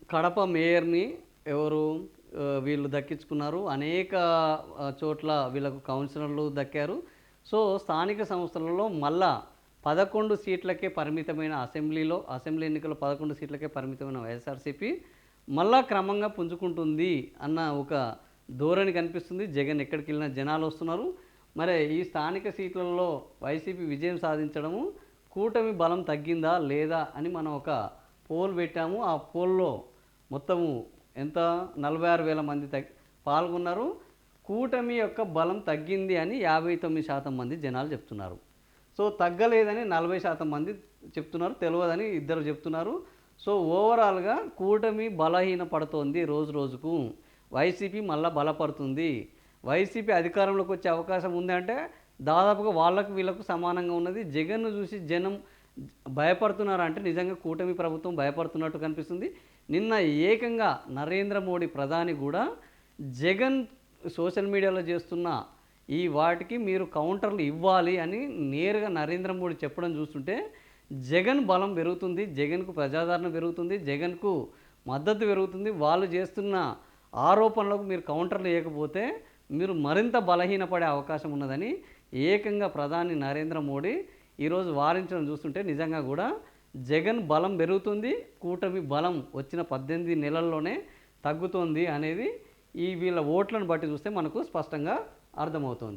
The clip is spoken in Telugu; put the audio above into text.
కడప మేయర్‌ని ఎవరు వీళ్ళు దక్కించుకున్నారు. అనేక చోట్ల వీళ్ళకు కౌన్సిలర్లు దక్కారు. సో, స్థానిక సంస్థలలో మళ్ళా 11 సీట్లకే పరిమితమైన అసెంబ్లీ ఎన్నికల్లో 11 సీట్లకే పరిమితమైన వైఎస్ఆర్‌సీపీ మళ్ళా క్రమంగా పుంజుకుంటుంది అన్న ఒక ధోరణి కనిపిస్తుంది. జగన్ ఎక్కడికెళ్ళినా జనాలొస్తున్నారు. మరి ఈ స్థానిక సీట్లలో వైసీపీ విజయం సాధించడము, కూటమి బలం తగ్గిందా? లేదా? అని మనం ఒక పోల్ పెట్టాము. ఆ పోల్‌లో మొత్తము ఎంత 46,000 మంది పాల్గొన్నారు. కూటమి యొక్క బలం తగ్గింది అని 59% మంది జనాలు చెప్తున్నారు. సో, తగ్గలేదని 40% మంది చెప్తున్నారు. తెలవదని ఇద్దరు చెప్తున్నారు. సో, ఓవరాల్‌గా కూటమి బలహీన పడుతోంది రోజు రోజుకు. వైసీపీ మళ్ళా బలపడుతుంది. వైసీపీ అధికారంలోకి వచ్చే అవకాశం ఉంది అంటే దాదాపుగా వాళ్ళకు వీళ్ళకు సమానంగా ఉన్నది. జగన్‌ను చూసి జనం భయపడుతున్నారంటే నిజంగా కూటమి ప్రభుత్వం భయపడుతున్నట్టు కనిపిస్తుంది. నిన్న ఏకంగా నరేంద్ర మోడీ ప్రధాని కూడా జగన్ సోషల్ మీడియాలో చేస్తున్న ఈ వాటికి మీరు కౌంటర్లు ఇవ్వాలి అని నేరుగా నరేంద్ర మోడీ చెప్పడం చూస్తుంటే జగన్ బలం పెరుగుతుంది, జగన్కు ప్రజాదరణ పెరుగుతుంది, జగన్కు మద్దతు పెరుగుతుంది. వాళ్ళు చేస్తున్న ఆరోపణలకు మీరు కౌంటర్లు ఇవ్వకపోతే మీరు మరింత బలహీనపడే అవకాశం ఉన్నదని ఏకంగా ప్రధాని నరేంద్ర మోడీ ఈరోజు వారించడం చూస్తుంటే నిజంగా కూడా జగన్ బలం పెరుగుతుంది, కూటమి బలం వచ్చిన 18 నెలల్లోనే తగ్గుతోంది అనేది ఈ వీళ్ళ ఓట్లను బట్టి చూస్తే మనకు స్పష్టంగా అర్థమవుతోంది.